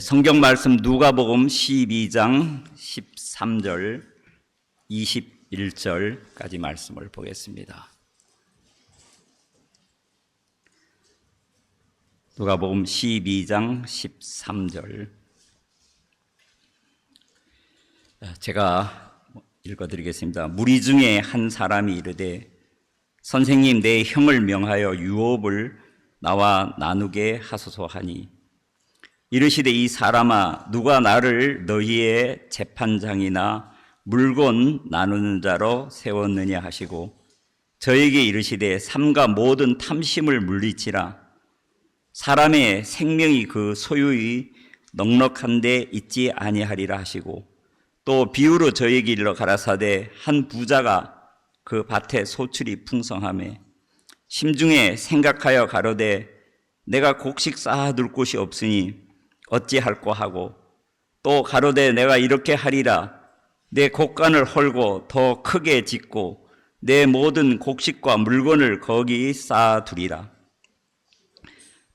성경 말씀 누가복음 12장 13절 21절까지 말씀을 보겠습니다. 누가복음 12장 13절 제가 읽어드리겠습니다. 무리 중에 한 사람이 이르되 선생님, 내 형을 명하여 유업을 나와 나누게 하소서 하니, 이르시되 이 사람아, 누가 나를 너희의 재판장이나 물건 나누는 자로 세웠느냐 하시고, 저에게 이르시되 삼가 모든 탐심을 물리치라. 사람의 생명이 그 소유의 넉넉한 데 있지 아니하리라 하시고, 또 비유로 저에게 일러 가라사대 한 부자가 그 밭에 소출이 풍성하매 심중에 생각하여 가로되 내가 곡식 쌓아둘 곳이 없으니 어찌할꼬 하고, 또 가로되 내가 이렇게 하리라. 내 곡간을 헐고 더 크게 짓고 내 모든 곡식과 물건을 거기 쌓아두리라.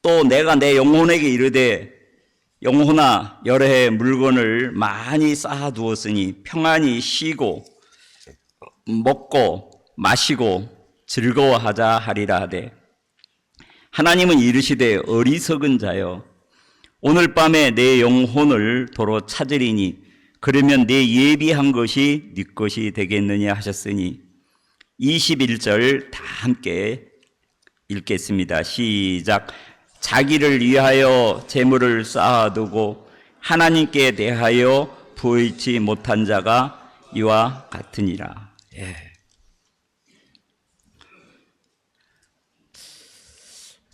또 내가 내 영혼에게 이르되 영혼아, 여러 해 물건을 많이 쌓아두었으니 평안히 쉬고 먹고 마시고 즐거워하자 하리라 하되, 하나님은 이르시되 어리석은 자여, 오늘 밤에 내 영혼을 도로 찾으리니 그러면 내 예비한 것이 네 것이 되겠느냐 하셨으니, 21절 다 함께 읽겠습니다. 시작. 자기를 위하여 재물을 쌓아두고 하나님께 대하여 보이지 못한 자가 이와 같으니라.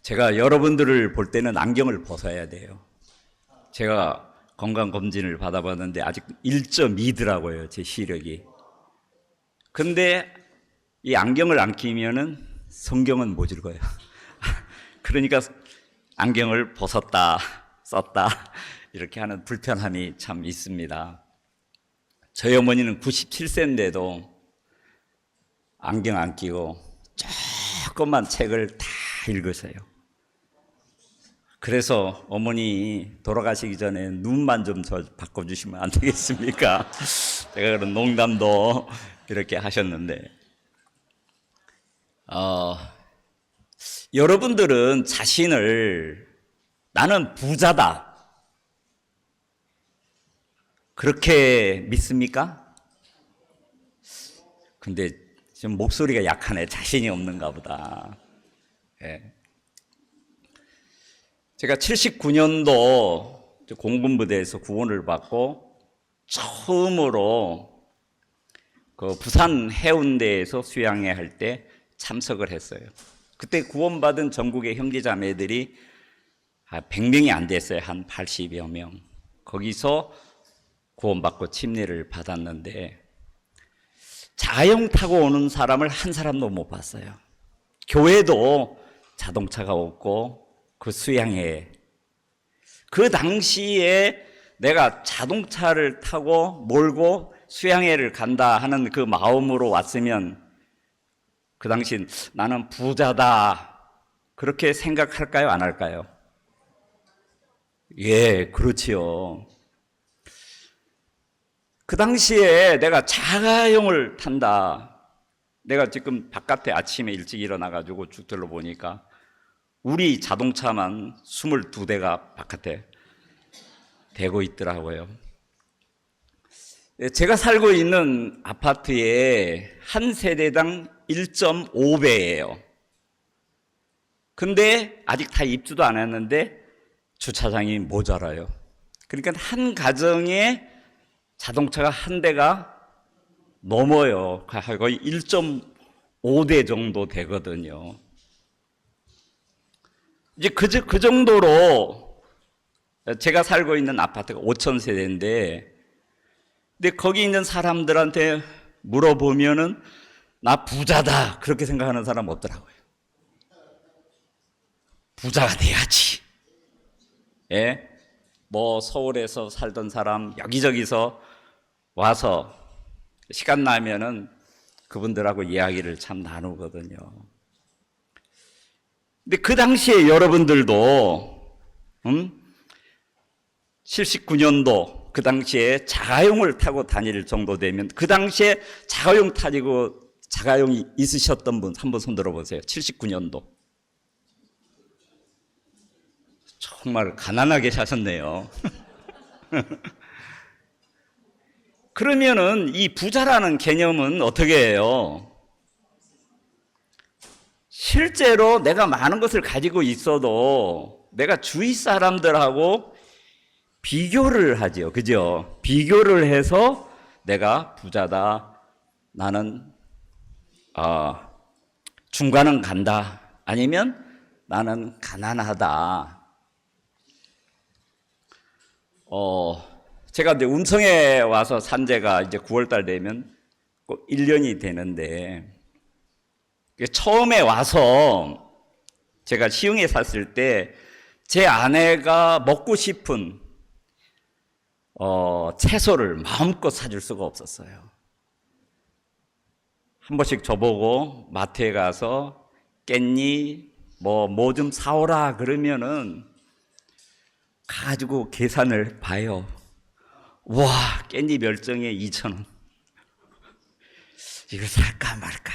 제가 여러분들을 볼 때는 안경을 벗어야 돼요. 제가 건강검진을 받아봤는데 아직 1.2더라고요, 제 시력이. 근데 이 안경을 안 끼면은 성경은 못 읽어요. 그러니까 안경을 벗었다, 썼다, 이렇게 하는 불편함이 참 있습니다. 저희 어머니는 97세인데도 안경 안 끼고 조금만 책을 다 읽으세요. 그래서 어머니 돌아가시기 전에 눈만 좀 저 바꿔주시면 안 되겠습니까? 제가 그런 농담도 이렇게 하셨는데, 여러분들은 자신을 나는 부자다 그렇게 믿습니까? 근데 지금 목소리가 약하네. 자신이 없는가 보다. 예. 제가 79년도 공군부대에서 구원을 받고 처음으로 그 부산 해운대에서 수양회 할 때 참석을 했어요. 그때 구원받은 전국의 형제자매들이 100명이 안 됐어요. 한 80여 명. 거기서 구원받고 침례를 받았는데 자영 타고 오는 사람을 한 사람도 못 봤어요. 교회도 자동차가 없고 그 수양회, 그 당시에 내가 자동차를 타고 몰고 수양회를 간다 하는 그 마음으로 왔으면 그 당시 나는 부자다 그렇게 생각할까요? 안 할까요? 예, 그렇지요. 그 당시에 내가 자가용을 탄다. 내가 지금 바깥에 아침에 일찍 일어나가지고 쭉 둘러보니까 우리 자동차만 22대가 바깥에 대고 있더라고요. 제가 살고 있는 아파트에 한 세대당 1.5배예요. 근데 아직 다 입주도 안 했는데 주차장이 모자라요. 그러니까 한 가정에 자동차가 한 대가 넘어요. 거의 1.5대 정도 되거든요. 이제 그 정도로 제가 살고 있는 아파트가 5,000세대인데, 근데 거기 있는 사람들한테 물어보면은 나 부자다 그렇게 생각하는 사람 없더라고요. 부자가 돼야지. 예? 뭐 서울에서 살던 사람 여기저기서 와서 시간 나면은 그분들하고 이야기를 참 나누거든요. 근데 그 당시에 여러분들도 79년도 그 당시에 자가용을 타고 다닐 정도 되면, 그 당시에 자가용이 있으셨던 분 한번 손 들어보세요. 79년도. 정말 가난하게 사셨네요. 그러면은 이 부자라는 개념은 어떻게 해요? 실제로 내가 많은 것을 가지고 있어도 내가 주위 사람들하고 비교를 하죠. 그죠? 비교를 해서 내가 부자다. 나는 중간은 간다. 아니면 나는 가난하다. 제가 이제 운성에 와서 산 지가 이제 9월달 되면 꼭 1년이 되는데, 처음에 와서 제가 시흥에 샀을 때 제 아내가 먹고 싶은 채소를 마음껏 사줄 수가 없었어요. 한 번씩 저보고 마트에 가서 깻잎 뭐 좀 사오라 그러면은 가지고 계산을 봐요. 와, 깻잎 열정에 2,000원. 이거 살까 말까.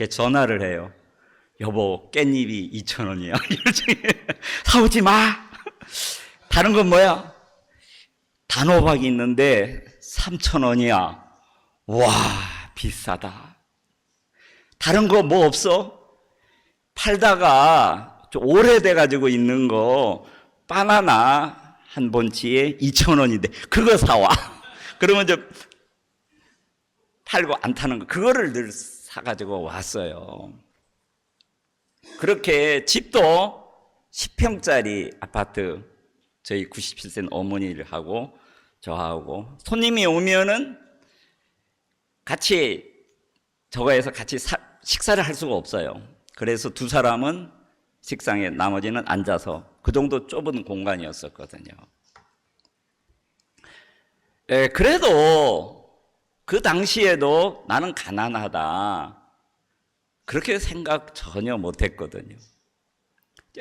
전화를 해요. 여보, 깻잎이 2,000원이야. 사오지 마. 다른 건 뭐야? 단호박이 있는데 3,000원이야. 와, 비싸다. 다른 거 뭐 없어? 팔다가 좀 오래돼 가지고 있는 거 바나나 한 본치에 2,000원인데 그거 사와. 그러면 이제 팔고 안 타는 거 그거를 늘 사가지고 왔어요. 그렇게 집도 10평짜리 아파트, 저희 97세 어머니하고 저하고 손님이 오면은 같이 저거에서 같이 식사를 할 수가 없어요. 그래서 두 사람은 식상에, 나머지는 앉아서, 그 정도 좁은 공간이었었거든요. 그래도 그 당시에도 나는 가난하다 그렇게 생각 전혀 못했거든요.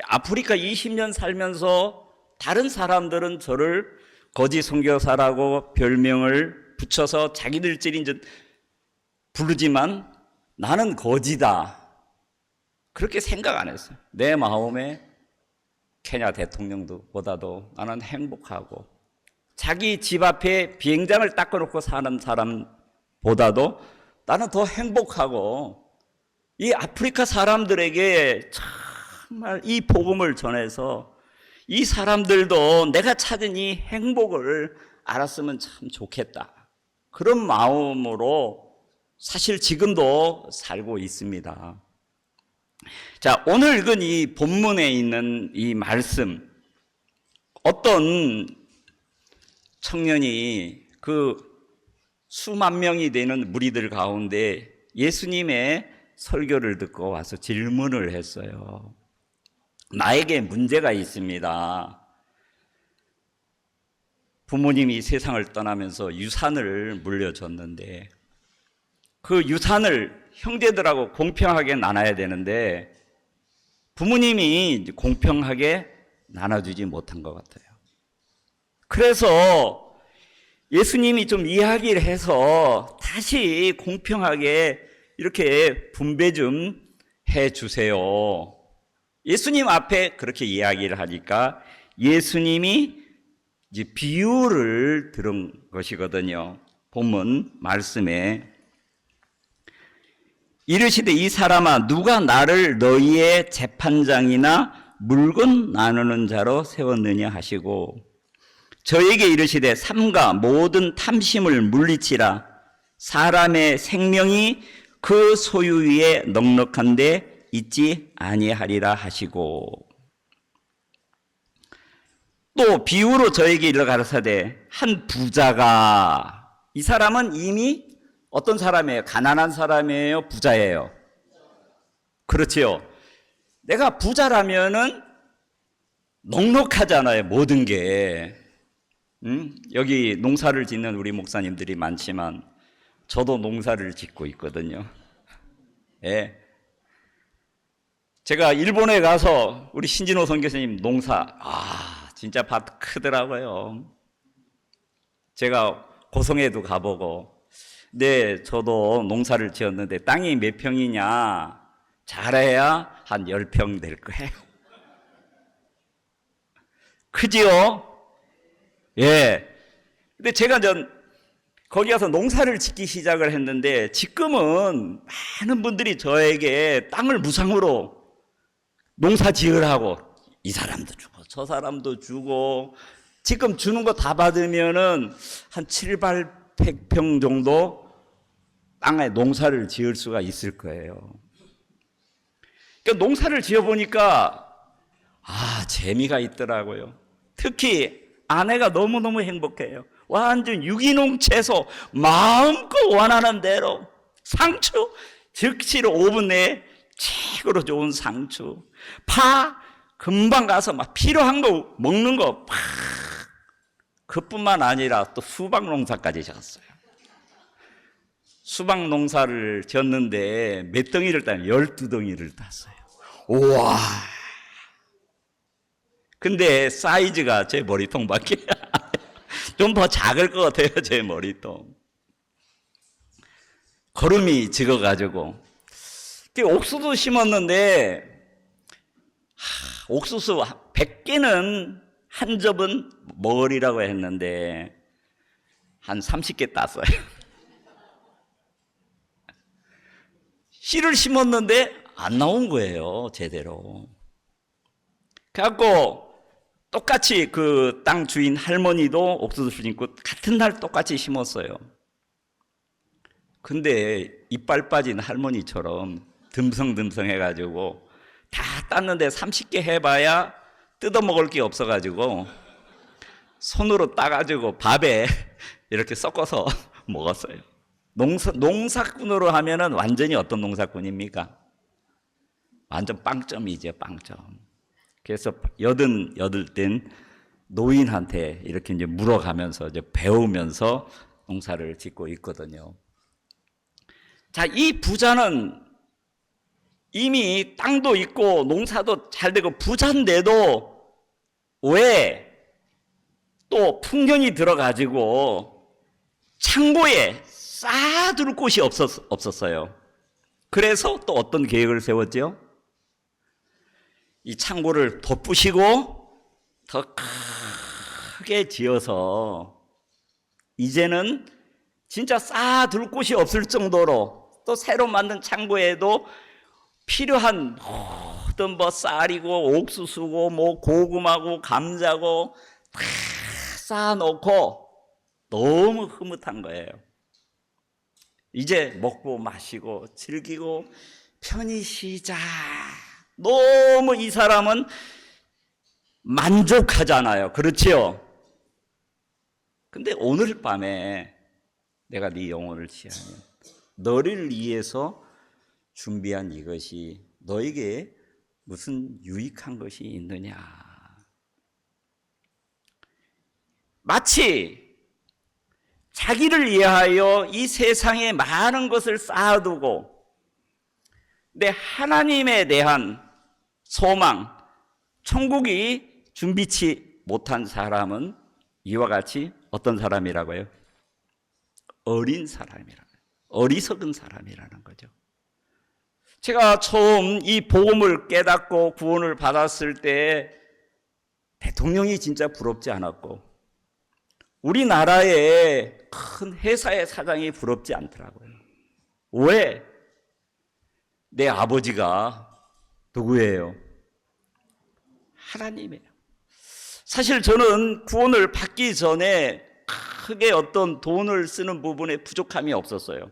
아프리카 20년 살면서 다른 사람들은 저를 거지 선교사라고 별명을 붙여서 자기들끼리 이제 부르지만 나는 거지다 그렇게 생각 안 했어요. 내 마음에 케냐 대통령보다도 나는 행복하고, 자기 집 앞에 비행장을 닦아놓고 사는 사람보다도 나는 더 행복하고, 이 아프리카 사람들에게 정말 이 복음을 전해서 이 사람들도 내가 찾은 이 행복을 알았으면 참 좋겠다. 그런 마음으로 사실 지금도 살고 있습니다. 자, 오늘 읽은 이 본문에 있는 이 말씀, 어떤 청년이 그 수만 명이 되는 무리들 가운데 예수님의 설교를 듣고 와서 질문을 했어요. 나에게 문제가 있습니다. 부모님이 세상을 떠나면서 유산을 물려줬는데 그 유산을 형제들하고 공평하게 나눠야 되는데 부모님이 공평하게 나눠주지 못한 것 같아요. 그래서 예수님이 좀 이야기를 해서 다시 공평하게 이렇게 분배 좀 해주세요. 예수님 앞에 그렇게 이야기를 하니까 예수님이 이제 비유를 들은 것이거든요. 본문 말씀에 이르시되 이 사람아 누가 나를 너희의 재판장이나 물건 나누는 자로 세웠느냐 하시고 저에게 이르시되 삼가 모든 탐심을 물리치라 사람의 생명이 그 소유 위에 넉넉한데 있지 아니하리라 하시고 또 비유로 저에게 이르러 가라사대 한 부자가 이 사람은 이미 어떤 사람이에요? 가난한 사람이에요? 부자예요? 그렇지요. 내가 부자라면은 넉넉하잖아요. 모든 게. 여기 농사를 짓는 우리 목사님들이 많지만 저도 농사를 짓고 있거든요. 예. 제가 일본에 가서 우리 신진호 선교사님 농사 진짜 밭 크더라고요. 제가 고성에도 가보고, 네, 저도 농사를 지었는데 땅이 몇 평이냐? 잘해야 한 10평 될 거예요. 크지요? 예. 근데 제가 거기 가서 농사를 짓기 시작을 했는데, 지금은 많은 분들이 저에게 땅을 무상으로 농사 지으라고, 이 사람도 주고 저 사람도 주고, 지금 주는 거 다 받으면은 한 7, 800평 정도 땅에 농사를 지을 수가 있을 거예요. 그러니까 농사를 지어보니까 재미가 있더라고요. 특히 아내가 너무너무 행복해요. 완전 유기농 채소 마음껏 원하는 대로, 상추 즉시로 5분 내에 최고로 좋은 상추, 파 금방 가서 막 필요한 거 먹는 거 팍. 그뿐만 아니라 또 수박 농사까지 지었어요. 수박 농사를 지었는데 몇 덩이를 따면 12덩이를 땄어요. 우와. 근데 사이즈가 제 머리통밖에 좀 더 작을 것 같아요. 제 머리통. 거름이 적어가지고. 옥수수 심었는데 옥수수 100개는 한 접은 먹으리라고 했는데 한 30개 땄어요. 씨를 심었는데 안 나온 거예요, 제대로. 그래갖고 똑같이 그 땅 주인 할머니도 옥수수 심고 같은 날 똑같이 심었어요. 근데 이빨 빠진 할머니처럼 듬성듬성 해가지고 다 땄는데 30개 해봐야 뜯어먹을 게 없어가지고 손으로 따가지고 밥에 이렇게 섞어서 먹었어요. 농사꾼으로 하면은 완전히 어떤 농사꾼입니까? 완전 빵점이죠, 빵점. 그래서 88된 노인한테 이렇게 이제 물어가면서 이제 배우면서 농사를 짓고 있거든요. 자, 이 부자는 이미 땅도 있고 농사도 잘 되고 부자인데도 왜 또 풍년이 들어가지고 창고에 쌓아둘 곳이 없었어요. 그래서 또 어떤 계획을 세웠죠? 이 창고를 덧부시고 더 크게 지어서 이제는 진짜 쌓아둘 곳이 없을 정도로 또 새로 만든 창고에도 필요한 모든 뭐 쌀이고 옥수수고 뭐 고구마고 감자고 다 쌓아놓고 너무 흐뭇한 거예요. 이제 먹고 마시고 즐기고 편히 쉬자. 너무 이 사람은 만족하잖아요. 그렇지요? 근데 오늘 밤에 내가 네 영혼을 취하면 너를 위해서 준비한 이것이 너에게 무슨 유익한 것이 있느냐. 마치 자기를 위하여 이 세상에 많은 것을 쌓아두고 내 하나님에 대한 소망, 천국이 준비치 못한 사람은 이와 같이 어떤 사람이라고요? 어린 사람이라는, 어리석은 사람이라는 거죠. 제가 처음 이 복음을 깨닫고 구원을 받았을 때 대통령이 진짜 부럽지 않았고 우리나라의 큰 회사의 사장이 부럽지 않더라고요. 왜? 내 아버지가 누구예요? 하나님이에요. 사실 저는 구원을 받기 전에 크게 어떤 돈을 쓰는 부분에 부족함이 없었어요.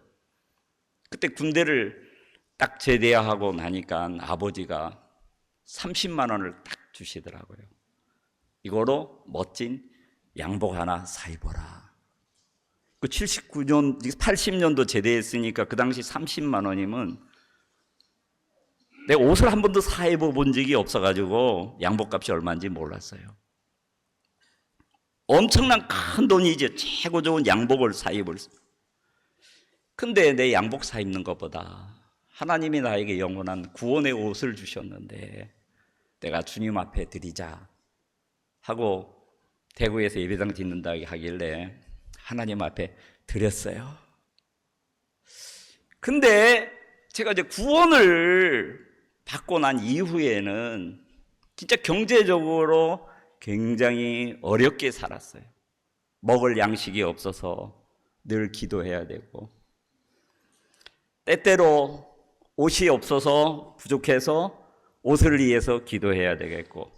그때 군대를 딱 제대하고 나니까 아버지가 30만 원을 딱 주시더라고요. 이거로 멋진 양복 하나 사 입어라. 그 79년, 80년도 제대했으니까 그 당시 30만 원이면 내가 옷을 한 번도 사 입어본 적이 없어가지고 양복값이 얼마인지 몰랐어요. 엄청난 큰 돈이죠. 최고 좋은 양복을 사 입을 수. 근데 내 양복 사 입는 것보다 하나님이 나에게 영원한 구원의 옷을 주셨는데 내가 주님 앞에 드리자 하고 대구에서 예배당 짓는다 하길래 하나님 앞에 드렸어요. 근데 제가 이제 구원을 받고 난 이후에는 진짜 경제적으로 굉장히 어렵게 살았어요. 먹을 양식이 없어서 늘 기도해야 되고, 때때로 옷이 없어서 부족해서 옷을 위해서 기도해야 되겠고,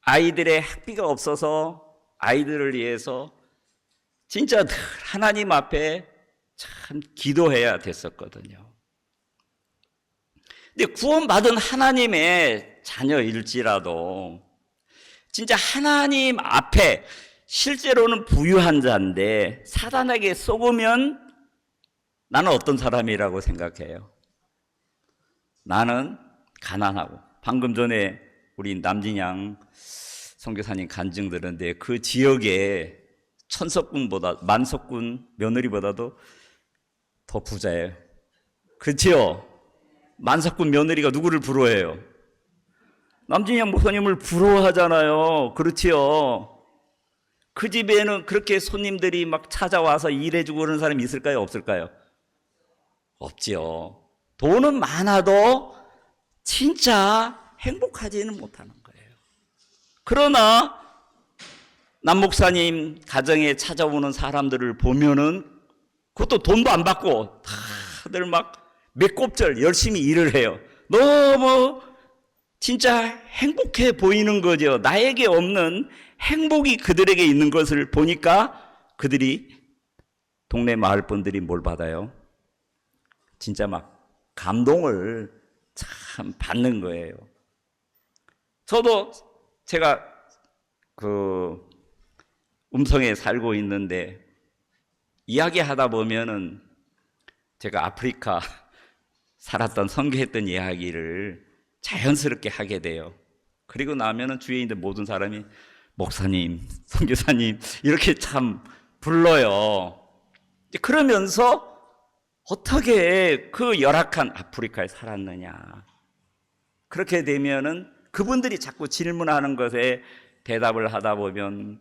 아이들의 학비가 없어서 아이들을 위해서 진짜 늘 하나님 앞에 참 기도해야 됐었거든요. 근데 구원받은 하나님의 자녀일지라도 진짜 하나님 앞에 실제로는 부유한 자인데 사단에게 속으면 나는 어떤 사람이라고 생각해요? 나는 가난하고, 방금 전에 우리 남진양 선교사님 간증 들었는데 그 지역에 천석군보다, 만석군 며느리보다도 더 부자예요. 그렇지요? 만석군 며느리가 누구를 부러워해요? 남진양 목사님을 부러워하잖아요. 그렇지요? 그 집에는 그렇게 손님들이 막 찾아와서 일해주고 그러는 사람이 있을까요? 없을까요? 없지요. 돈은 많아도 진짜 행복하지는 못하는 거예요. 그러나 남 목사님 가정에 찾아오는 사람들을 보면은 그것도 돈도 안 받고 다들 막 몇 곱절 열심히 일을 해요. 너무 진짜 행복해 보이는 거죠. 나에게 없는 행복이 그들에게 있는 것을 보니까 그들이, 동네 마을 분들이 뭘 받아요? 진짜 막 감동을 참 받는 거예요. 저도 제가 그 음성에 살고 있는데 이야기하다 보면은 제가 아프리카 살았던 선교했던 이야기를 자연스럽게 하게 돼요. 그리고 나면은 주위에 있는 모든 사람이 목사님, 선교사님 이렇게 참 불러요. 그러면서 어떻게 그 열악한 아프리카에 살았느냐. 그렇게 되면은 그분들이 자꾸 질문하는 것에 대답을 하다 보면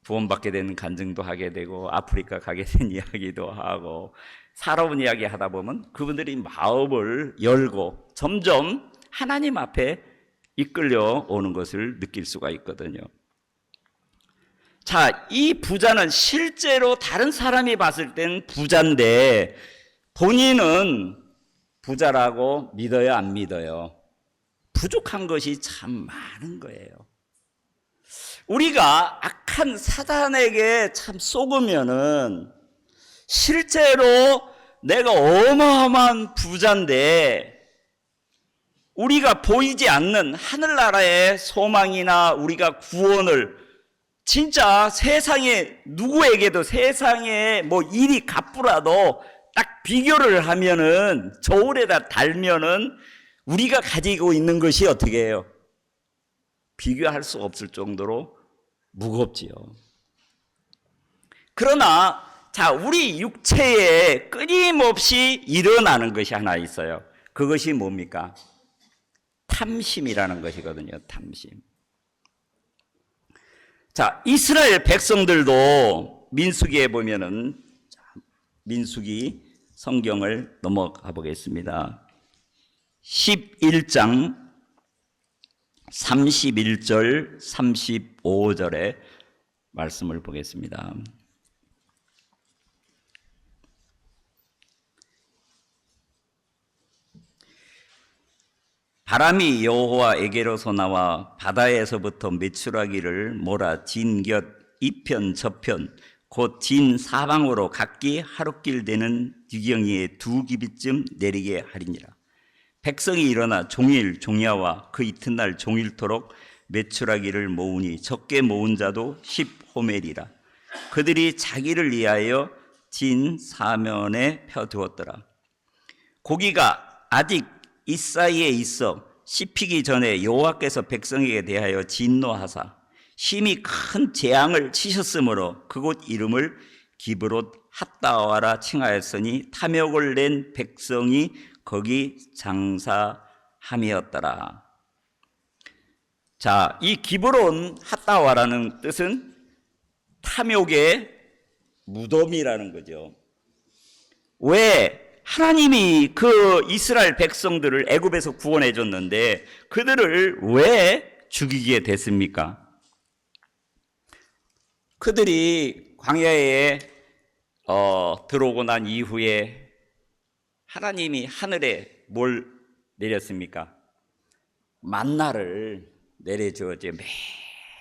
구원받게 되는 간증도 하게 되고 아프리카 가게 된 이야기도 하고 살아온 이야기 하다 보면 그분들이 마음을 열고 점점 하나님 앞에 이끌려 오는 것을 느낄 수가 있거든요. 자, 이 부자는 실제로 다른 사람이 봤을 땐 부자인데 본인은 부자라고 믿어요, 안 믿어요? 부족한 것이 참 많은 거예요. 우리가 악한 사단에게 참 속으면은 실제로 내가 어마어마한 부자인데 우리가 보이지 않는 하늘나라의 소망이나 우리가 구원을 진짜 세상에 누구에게도 세상에 뭐 일이 갚으라도 딱 비교를 하면은 저울에다 달면은 우리가 가지고 있는 것이 어떻게 해요? 비교할 수 없을 정도로 무겁지요. 그러나 자, 우리 육체에 끊임없이 일어나는 것이 하나 있어요. 그것이 뭡니까? 탐심이라는 것이거든요. 탐심. 자, 이스라엘 백성들도 민수기에 보면은, 민수기 성경을 넘어가 보겠습니다. 11장 31절 35절의 말씀을 보겠습니다. 바람이 여호와에게로서 나와 바다에서부터 메추라기를 몰아 진곁 이편 저편 곧 진 사방으로 각기 하룻길 되는 뒤경이의 두 기비쯤 내리게 하리니라. 백성이 일어나 종일 종야와 그 이튿날 종일토록 메추라기를 모으니 적게 모은 자도 10호멜이라. 그들이 자기를 위하여 진 사면에 펴두었더라. 고기가 아직 이 사이에 있어 씹히기 전에 여호와께서 백성에게 대하여 진노하사 심히 큰 재앙을 치셨으므로 그곳 이름을 기브롯 핫다와라 칭하였으니 탐욕을 낸 백성이 거기 장사함이었더라. 자, 이 기브론 핫다와라는 뜻은 탐욕의 무덤이라는 거죠. 왜 하나님이 그 이스라엘 백성들을 애굽에서 구원해 줬는데 그들을 왜 죽이게 됐습니까? 그들이 광야에 들어오고 난 이후에 하나님이 하늘에 뭘 내렸습니까? 만나를 내려주었지.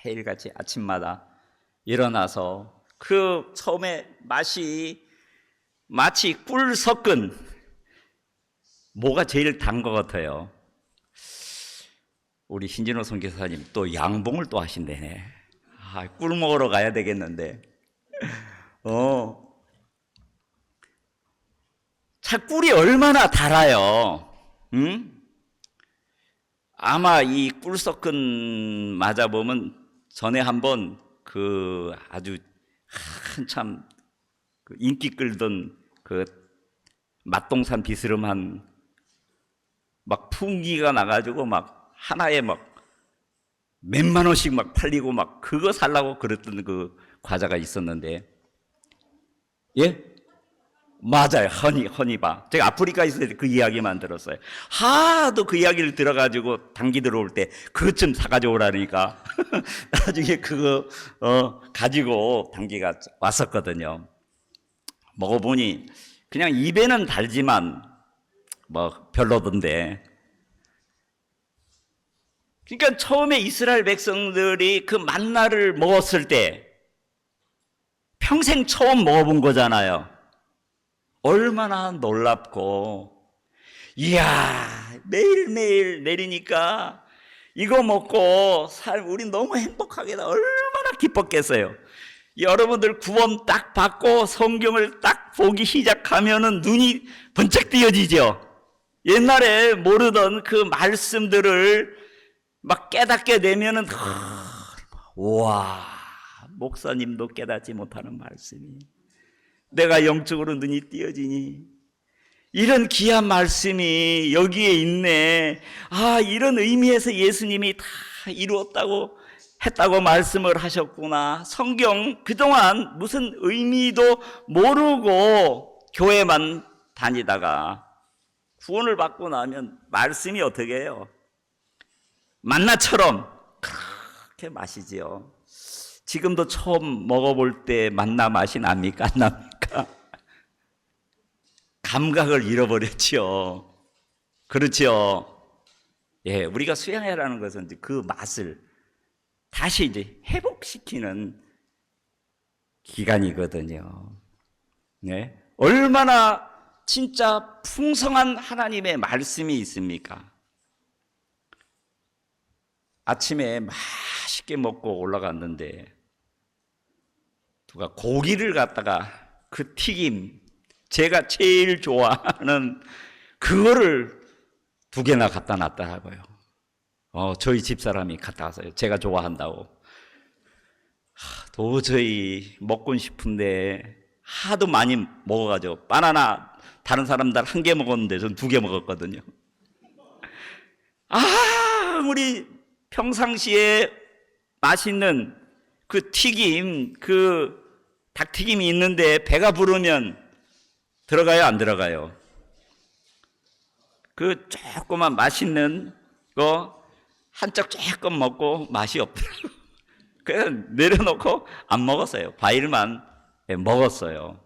매일같이 아침마다 일어나서 그 처음에 맛이 마치 꿀 섞은, 뭐가 제일 단 것 같아요? 우리 신진호 선교사님 또 양봉을 또 하신대네. 꿀 먹으러 가야 되겠는데. 자, 꿀이 얼마나 달아요. 응? 아마 이 꿀 섞은 맞아보면 전에 한번 그 아주 한참 인기 끌던 그 맛동산 비스름한 막 풍기가 나가지고 막 하나에 막 몇만 원씩 막 팔리고 막 그거 살라고 그랬던 그 과자가 있었는데, 예? 맞아요. 허니바. 제가 아프리카에 있을 때 그 이야기만 들었어요. 하도 그 이야기를 들어가지고 단기 들어올 때 그것 좀 사가지고 오라니까 나중에 그거 가지고 단기가 왔었거든요. 먹어보니 그냥 입에는 달지만 뭐 별로던데. 그러니까 처음에 이스라엘 백성들이 그 만나를 먹었을 때 평생 처음 먹어본 거잖아요. 얼마나 놀랍고, 이야, 매일매일 내리니까 이거 먹고 우리 너무 행복하겠다. 얼마나 기뻤겠어요. 여러분들 구원 딱 받고 성경을 딱 보기 시작하면은 눈이 번쩍 띄어지죠. 옛날에 모르던 그 말씀들을 막 깨닫게 되면은, 와, 목사님도 깨닫지 못하는 말씀이 내가 영적으로 눈이 띄어지니 이런 귀한 말씀이 여기에 있네. 이런 의미에서 예수님이 다 이루었다고 했다고 말씀을 하셨구나. 성경 그동안 무슨 의미도 모르고 교회만 다니다가 구원을 받고 나면 말씀이 어떻게 해요? 만나처럼 그렇게 마시지요. 지금도 처음 먹어볼 때 만나 맛이 납니까? 안 납니까? 감각을 잃어버렸죠. 그렇죠. 예, 우리가 수양회라는 것은 이제 그 맛을 다시 이제 회복시키는 기간이거든요. 네, 얼마나 진짜 풍성한 하나님의 말씀이 있습니까? 아침에 맛있게 먹고 올라갔는데 누가 고기를 갖다가 그 튀김, 제가 제일 좋아하는 그거를 2개나 갖다 놨더라고요. 저희 집사람이 갖다 왔어요. 제가 좋아한다고. 도저히 먹고 싶은데 하도 많이 먹어가지고, 바나나 다른 사람들 1개 먹었는데 전 2개 먹었거든요. 우리 평상시에 맛있는 그 튀김, 그 닭튀김이 있는데 배가 부르면 들어가요, 안 들어가요? 그 조그만 맛있는 거 한쪽 조금 먹고 맛이 없더라고요. 그래서 내려놓고 안 먹었어요. 과일만 먹었어요.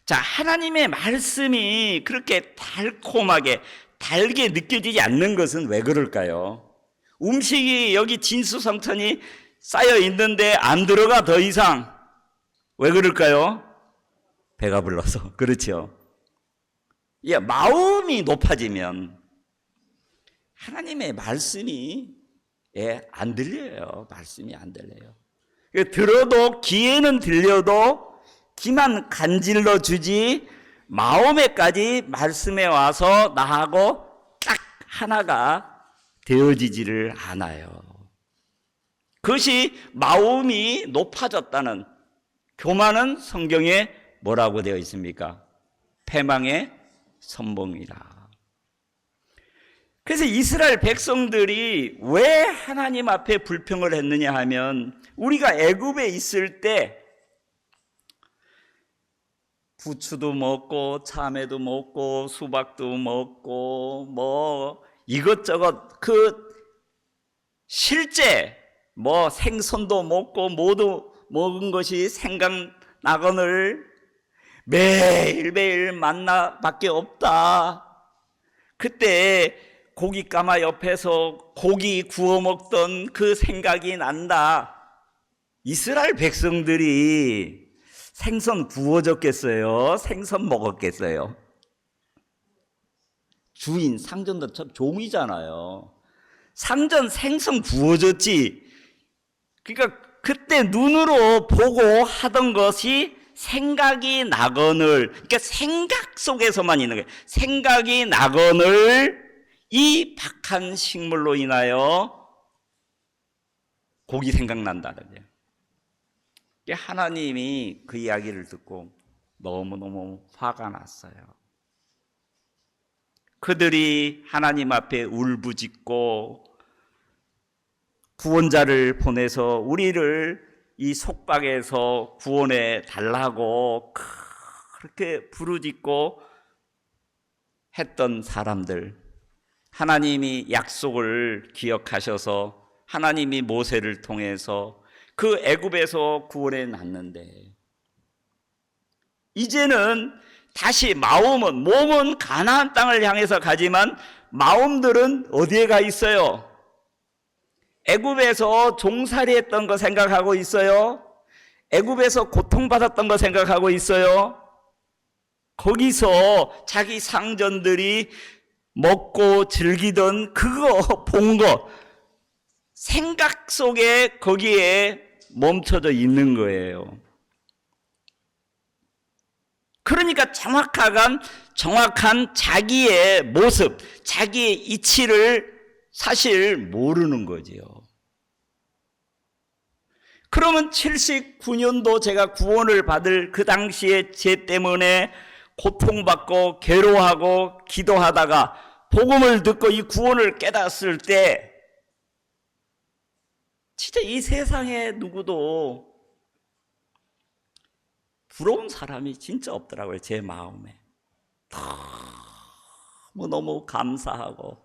자, 하나님의 말씀이 그렇게 달콤하게 달게 느껴지지 않는 것은 왜 그럴까요? 음식이 여기 진수성찬이 쌓여 있는데 안 들어가 더 이상. 왜 그럴까요? 배가 불러서. 그렇죠. 예, 마음이 높아지면 하나님의 말씀이 안 들려요. 말씀이 안 들려요. 들어도, 귀에는 들려도 귀만 간질러 주지 마음에까지 말씀에 와서 나하고 딱 하나가 되어지지를 않아요. 그것이 마음이 높아졌다는 교만은 성경에 뭐라고 되어 있습니까? 패망의 선봉이라. 그래서 이스라엘 백성들이 왜 하나님 앞에 불평을 했느냐 하면, 우리가 애굽에 있을 때 부추도 먹고 참외도 먹고 수박도 먹고 뭐 이것저것 실제 생선도 먹고 모두 먹은 것이 생각나거늘 매일매일 만나밖에 없다. 그때 고깃가마 옆에서 고기 구워 먹던 그 생각이 난다. 이스라엘 백성들이 생선 구워졌겠어요? 생선 먹었겠어요? 주인, 상전도 참 종이잖아요. 상전 생선 구워졌지. 그러니까 그때 눈으로 보고 하던 것이 생각이 나거늘, 그러니까 생각 속에서만 있는 거예요. 생각이 나거늘 이 박한 식물로 인하여 고기 생각난다는 거예요. 하나님이 그 이야기를 듣고 너무너무 화가 났어요. 그들이 하나님 앞에 울부짖고 구원자를 보내서 우리를 이 속박에서 구원해 달라고 그렇게 부르짖고 했던 사람들, 하나님이 약속을 기억하셔서 하나님이 모세를 통해서 그 애굽에서 구원해 놨는데, 이제는 다시 몸은 가나안 땅을 향해서 가지만 마음들은 어디에 가 있어요? 애굽에서 종살이 했던 거 생각하고 있어요. 애굽에서 고통받았던 거 생각하고 있어요. 거기서 자기 상전들이 먹고 즐기던 그거 본 거, 생각 속에 거기에 멈춰져 있는 거예요. 그러니까 정확한 자기의 모습, 자기의 이치를 사실 모르는 거지요. 그러면 79년도 제가 구원을 받을 그 당시에 죄 때문에 고통받고 괴로워하고 기도하다가 복음을 듣고 이 구원을 깨닫을 때 진짜 이 세상에 누구도 부러운 사람이 진짜 없더라고요. 제 마음에 너무 감사하고,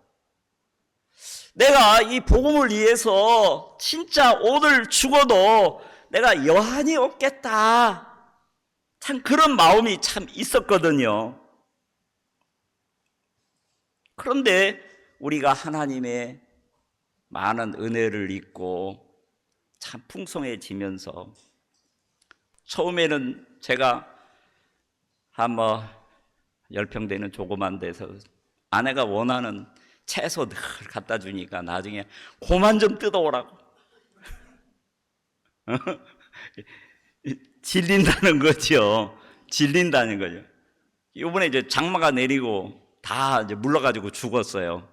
내가 이 복음을 위해서 진짜 오늘 죽어도 내가 여한이 없겠다, 참 그런 마음이 참 있었거든요. 그런데 우리가 하나님의 많은 은혜를 잊고 참 풍성해지면서, 처음에는 제가 한 10평 되는 조그만 데서 아내가 원하는 채소 늘 갖다 주니까 나중에 그만 좀 뜯어오라고 질린다는 거죠. 질린다는 거죠. 이번에 이제 장마가 내리고 다 이제 물러가지고 죽었어요.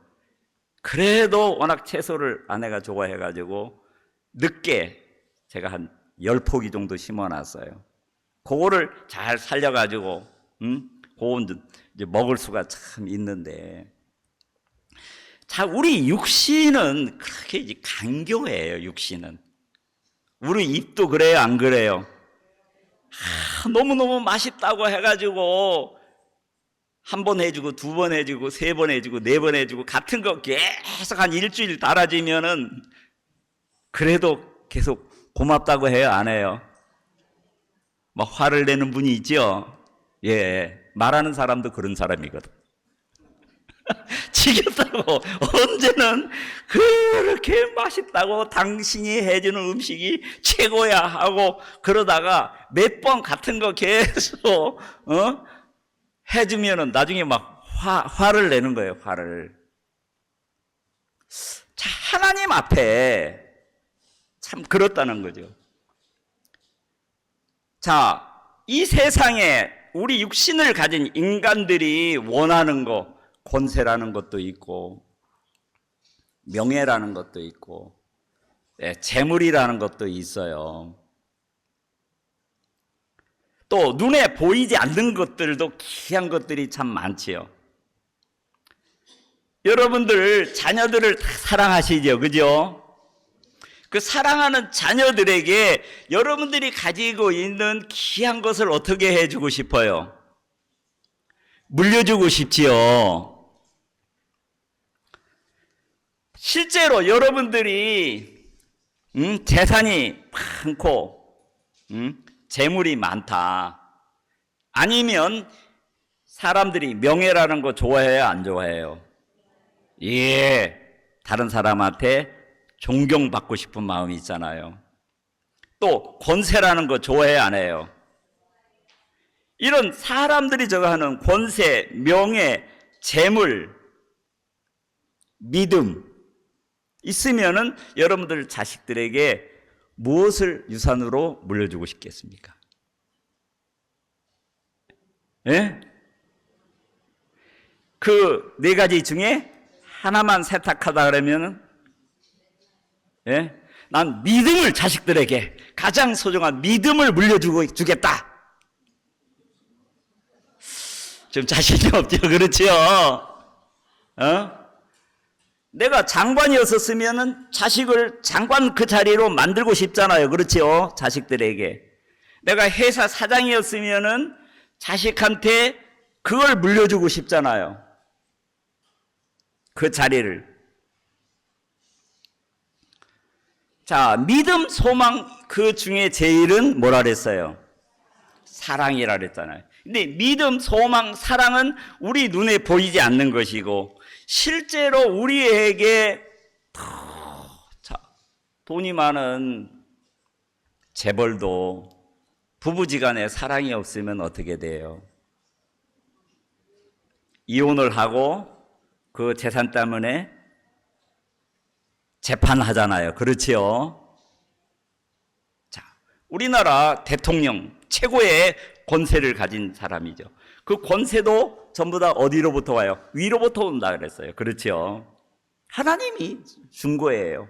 그래도 워낙 채소를 아내가 좋아해가지고 늦게 제가 한 10포기 정도 심어놨어요. 그거를 잘 살려가지고, 그건 이제 먹을 수가 참 있는데, 자, 우리 육신은 그렇게 이제 간교해요. 육신은. 우리 입도 그래요, 안 그래요? 너무너무 맛있다고 해가지고 한 번 해주고 두 번 해주고 세 번 해주고 네 번 해주고 같은 거 계속 한 일주일 달아지면은 그래도 계속 고맙다고 해요, 안 해요? 화를 내는 분이 있죠. 예, 말하는 사람도 그런 사람이거든. 지겹다고, 언제는 그렇게 맛있다고 당신이 해주는 음식이 최고야 하고 그러다가 몇 번 같은 거 계속 해주면은 나중에 화를 내는 거예요. 화를. 자, 하나님 앞에 참 그렇다는 거죠. 자, 이 세상에 우리 육신을 가진 인간들이 원하는 거, 권세라는 것도 있고 명예라는 것도 있고 재물이라는 것도 있어요. 또 눈에 보이지 않는 것들도 귀한 것들이 참 많지요. 여러분들 자녀들을 다 사랑하시죠, 그죠? 그 사랑하는 자녀들에게 여러분들이 가지고 있는 귀한 것을 어떻게 해주고 싶어요? 물려주고 싶지요. 실제로 여러분들이 재산이 많고 재물이 많다, 아니면 사람들이 명예라는 거 좋아해요, 안 좋아해요? 예, 다른 사람한테 존경받고 싶은 마음이 있잖아요. 또 권세라는 거 좋아해요, 안 해요? 이런 사람들이 저거 하는 권세, 명예, 재물, 믿음 있으면은 여러분들 자식들에게 무엇을 유산으로 물려주고 싶겠습니까? 예? 그 네 가지 중에 하나만 세탁하다 그러면은, 예? 난 믿음을 자식들에게, 가장 소중한 믿음을 주겠다. 좀 자신이 없죠, 그렇지요? 내가 장관이었었으면은 자식을 장관 그 자리로 만들고 싶잖아요, 그렇지요? 자식들에게. 내가 회사 사장이었으면은 자식한테 그걸 물려주고 싶잖아요, 그 자리를. 자, 믿음, 소망, 그 중에 제일은 뭐라 그랬어요? 사랑이라 그랬잖아요. 근데 믿음, 소망, 사랑은 우리 눈에 보이지 않는 것이고, 실제로 우리에게 돈이 많은 재벌도 부부지간에 사랑이 없으면 어떻게 돼요? 이혼을 하고 그 재산 때문에 재판하잖아요, 그렇지요? 자, 우리나라 대통령 최고의 권세를 가진 사람이죠. 그 권세도 전부 다 어디로부터 와요? 위로부터 온다 그랬어요, 그렇죠? 하나님이 준 거예요.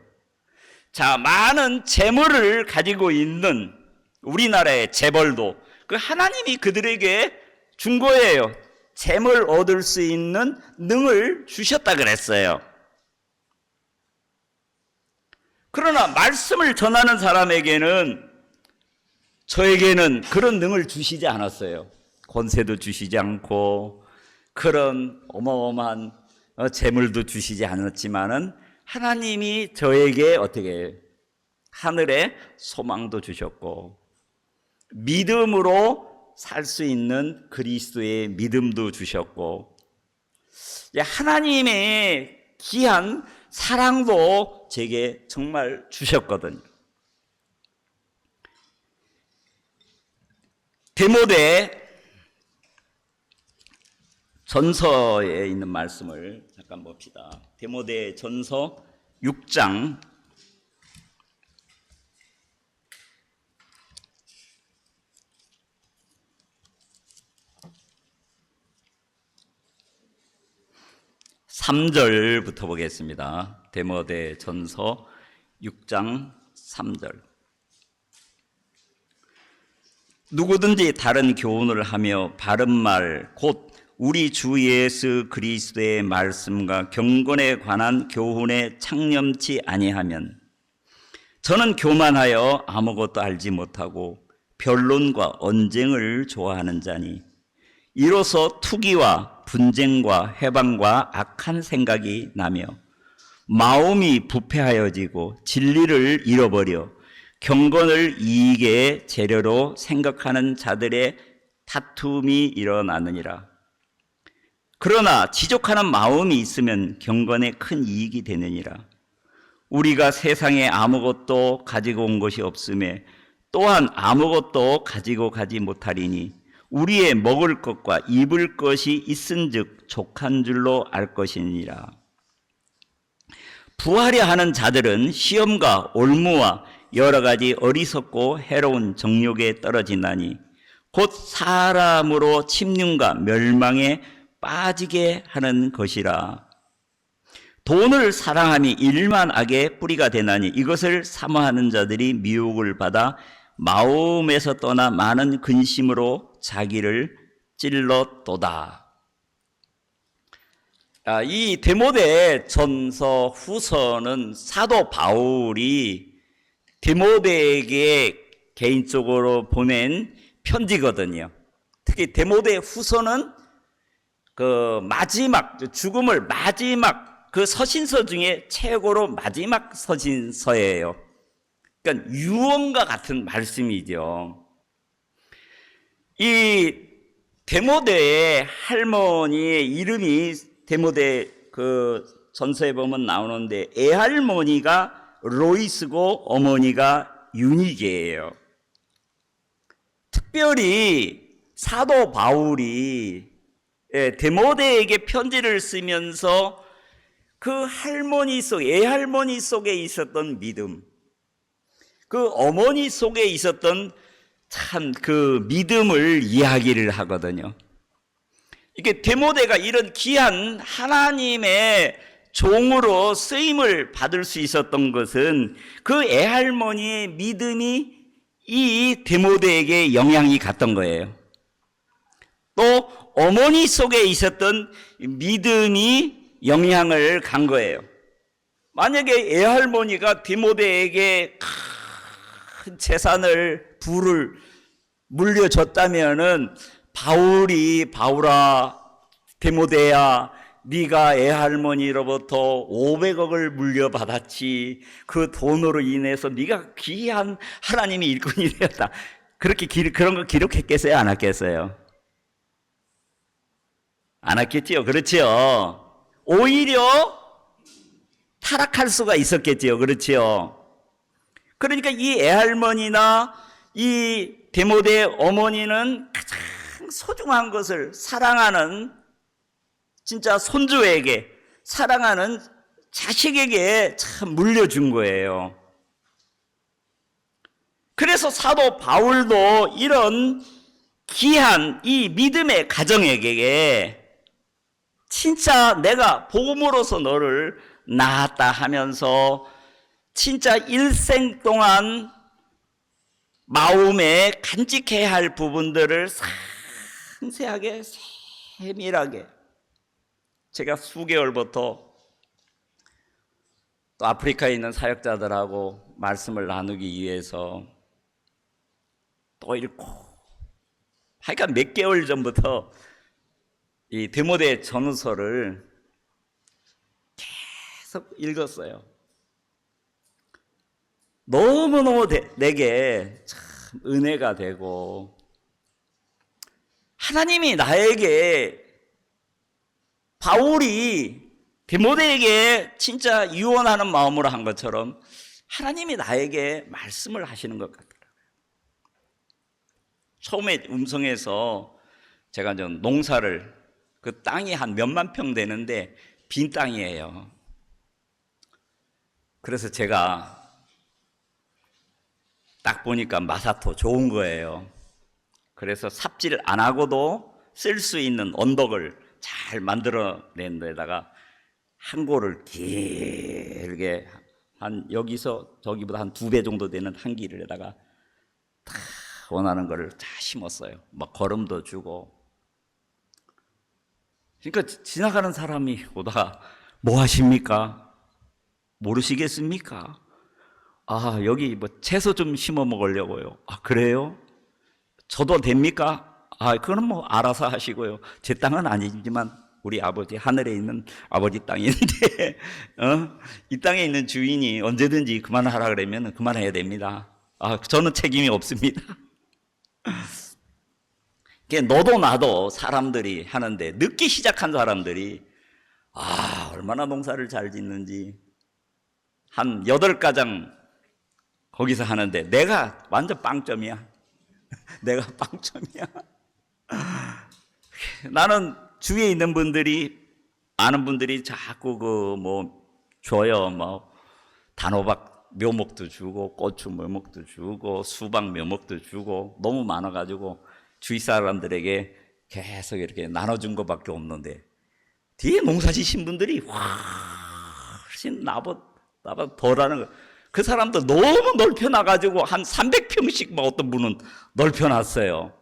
자, 많은 재물을 가지고 있는 우리나라의 재벌도 그 하나님이 그들에게 준 거예요. 재물 얻을 수 있는 능을 주셨다 그랬어요. 그러나 말씀을 전하는 사람에게는, 저에게는 그런 능을 주시지 않았어요. 권세도 주시지 않고 그런 어마어마한 재물도 주시지 않았지만은 하나님이 저에게 어떻게 하늘의 소망도 주셨고 믿음으로 살 수 있는 그리스도의 믿음도 주셨고, 하나님의 귀한 사랑도 제게 정말 주셨거든요. 디모데 전서에 있는 말씀을 잠깐 봅시다. 디모데 전서 6장 3절부터 보겠습니다. 디모데 전서 6장 3절. 누구든지 다른 교훈을 하며 바른 말, 곧 우리 주 예수 그리스도의 말씀과 경건에 관한 교훈에 창념치 아니하면 저는 교만하여 아무것도 알지 못하고 변론과 언쟁을 좋아하는 자니 이로써 투기와 분쟁과 해방과 악한 생각이 나며 마음이 부패하여지고 진리를 잃어버려 경건을 이익의 재료로 생각하는 자들의 다툼이 일어나느니라. 그러나 지족하는 마음이 있으면 경건에 큰 이익이 되느니라. 우리가 세상에 아무것도 가지고 온 것이 없음에 또한 아무것도 가지고 가지 못하리니 우리의 먹을 것과 입을 것이 있은즉 족한 줄로 알 것이니라. 부하려 하는 자들은 시험과 올무와 여러 가지 어리석고 해로운 정욕에 떨어지나니 곧 사람으로 침륜과 멸망에 빠지게 하는 것이라. 돈을 사랑함이 일만 악의 뿌리가 되나니 이것을 사모하는 자들이 미혹을 받아 마음에서 떠나 많은 근심으로 자기를 찔렀도다. 이 디모데 전서 후서는 사도 바울이 디모데에게 개인적으로 보낸 편지거든요. 특히 디모데 후서는 그 마지막, 죽음을 마지막 그 서신서 중에 최고로 마지막 서신서예요. 그러니까 유언과 같은 말씀이죠. 이 디모데의 할머니의 이름이 디모데 그 전서에 보면 나오는데 애할머니가 로이스고 어머니가 유니게예요. 특별히 사도 바울이 디모데에게 편지를 쓰면서 그 할머니 속, 애할머니 속에 있었던 믿음, 그 어머니 속에 있었던 참 그 믿음을 이야기를 하거든요. 이게 디모데가 이런 귀한 하나님의 종으로 쓰임을 받을 수 있었던 것은 그 애할머니의 믿음이 이 디모데에게 영향이 갔던 거예요. 또 어머니 속에 있었던 믿음이 영향을 간 거예요. 만약에 애할머니가 디모데에게 큰 재산을 부를 물려줬다면은 바울아 디모데야 네가 애할머니로부터 500억을 물려받았지 그 돈으로 인해서 네가 귀한 하나님의 일꾼이 되었다. 그렇게 그런 거 기록했겠어요? 안 했겠어요? 안 했겠지요. 그렇지요. 오히려 타락할 수가 있었겠지요. 그렇지요. 그러니까 이 애할머니나 이 디모데의 어머니는 가장 소중한 것을 사랑하는 진짜 손주에게 사랑하는 자식에게 참 물려준 거예요. 그래서 사도 바울도 이런 귀한 이 믿음의 가정에게 진짜 내가 복음으로서 너를 낳았다 하면서 진짜 일생 동안 마음에 간직해야 할 부분들을 상세하게 세밀하게 제가 수개월부터 또 아프리카에 있는 사역자들하고 말씀을 나누기 위해서 또 읽고 하여간 몇 개월 전부터 이 디모데 전서를 계속 읽었어요. 너무너무 내게 참 은혜가 되고 하나님이 나에게 바울이 디모데에게 진짜 유언하는 마음으로 한 것처럼 하나님이 나에게 말씀을 하시는 것 같더라고요. 처음에 음성에서 제가 좀 농사를 그 땅이 한 몇만 평 되는데 빈 땅이에요. 그래서 제가 딱 보니까 마사토 좋은 거예요. 그래서 삽질 안 하고도 쓸 수 있는 언덕을 잘 만들어낸 데다가 한 고를 길게 한 여기서 저기보다 한 2배 정도 되는 한 길에다가 다 원하는 거를 다 심었어요. 막 거름도 주고. 그러니까 지나가는 사람이 오다가 뭐 하십니까? 모르시겠습니까? 아, 여기 뭐 채소 좀 심어 먹으려고요. 아, 그래요? 저도 됩니까? 아, 그건 뭐 알아서 하시고요. 제 땅은 아니지만 우리 아버지 하늘에 있는 아버지 땅인데 이 땅에 있는 주인이 언제든지 그만하라 그러면 그만해야 됩니다. 아, 저는 책임이 없습니다. 너도 나도 사람들이 하는데 늦게 시작한 사람들이 얼마나 농사를 잘 짓는지 한 8가장 거기서 하는데 내가 완전 빵점이야. 내가 빵점이야. 나는 주위에 있는 분들이 아는 분들이 자꾸 그 뭐 줘요. 뭐 단호박 묘목도 주고 고추 묘목도 주고 수박 묘목도 주고 너무 많아가지고 주위 사람들에게 계속 이렇게 나눠준 것밖에 없는데 뒤에 농사 지신 분들이 훨씬 나보다 덜 하는 거. 그 사람도 너무 넓혀놔가지고 한 300평씩 막 어떤 분은 넓혀놨어요.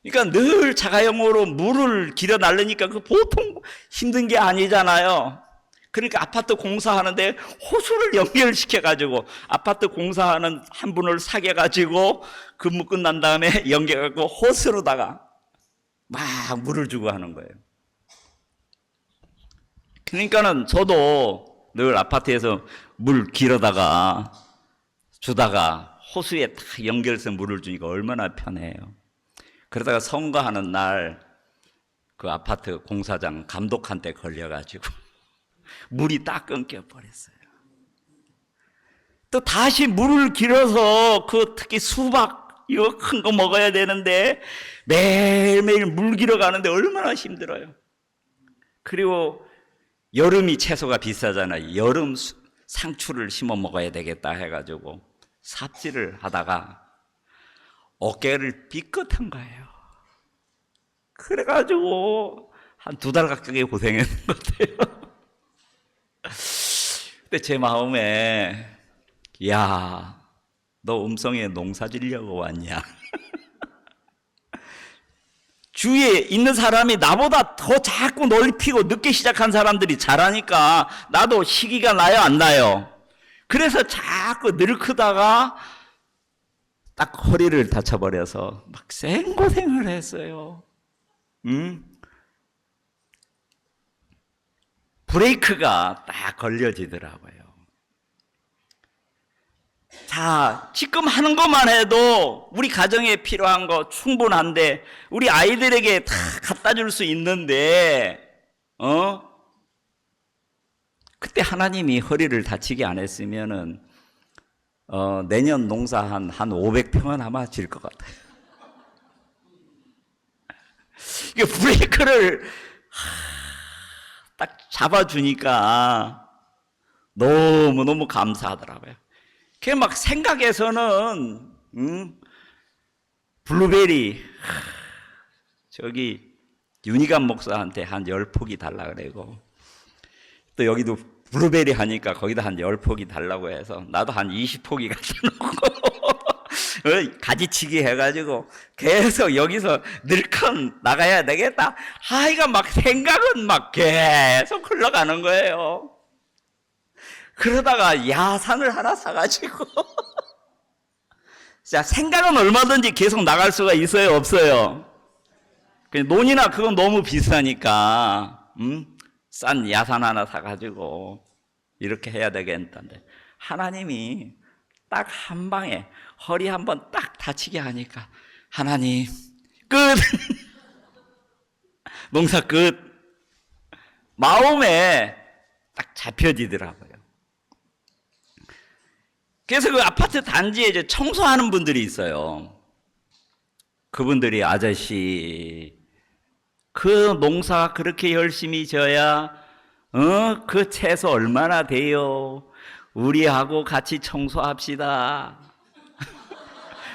그러니까 늘 자가용으로 물을 길어 날리니까 그 보통 힘든 게 아니잖아요. 그러니까 아파트 공사하는데 호수를 연결시켜가지고 아파트 공사하는 한 분을 사귀어가지고 근무 끝난 다음에 연결하고 호수로다가 막 물을 주고 하는 거예요. 그러니까는 저도 늘 아파트에서 물 길어다가 주다가 호수에 딱 연결해서 물을 주니까 얼마나 편해요. 그러다가 선거하는 날 그 아파트 공사장 감독한테 걸려가지고 물이 딱 끊겨버렸어요. 또 다시 물을 길어서 그 특히 수박 이거 큰 거 먹어야 되는데 매일매일 물 길어 가는데 얼마나 힘들어요. 그리고 여름이 채소가 비싸잖아요. 여름 상추를 심어 먹어야 되겠다 해가지고 삽질을 하다가 어깨를 삐끗한 거예요. 그래가지고 한 2달 가까이 고생했는 것 같아요. 근데 제 마음에 야, 너 음성에 농사 지려고 왔냐? 주위에 있는 사람이 나보다 더 자꾸 넓히고 늦게 시작한 사람들이 잘하니까 나도 시기가 나요, 안 나요? 그래서 자꾸 늙다가 딱 허리를 다쳐버려서 막 생고생을 했어요. 브레이크가 딱 걸려지더라고요. 자, 지금 하는 것만 해도 우리 가정에 필요한 거 충분한데 우리 아이들에게 다 갖다 줄 수 있는데 그때 하나님이 허리를 다치게 안 했으면은 내년 농사 한 500평은 아마 질 것 같아요. 이게 브레이크를 딱 잡아주니까 너무너무 감사하더라고요. 그게 막 생각에서는 블루베리 저기 윤희관 목사한테 한 10포기 달라 그러고 또 여기도 블루베리 하니까 거기다 한 10포기 달라고 해서 나도 한 20포기 갖다 놓고 가지치기 해가지고 계속 여기서 늘컨 나가야 되겠다. 하여간 막 생각은 막 계속 흘러가는 거예요. 그러다가 야산을 하나 사가지고 자, 생각은 얼마든지 계속 나갈 수가 있어요, 없어요? 논이나 그건 너무 비싸니까 싼 야산 하나 사가지고 이렇게 해야 되겠다는데 하나님이 딱 한 방에 허리 한번 딱 다치게 하니까 하나님 끝 농사 끝 마음에 딱 잡혀지더라고요. 그래서 그 아파트 단지에 이제 청소하는 분들이 있어요. 그분들이 아저씨 그 농사 그렇게 열심히 져야 그 채소 얼마나 돼요? 우리하고 같이 청소합시다.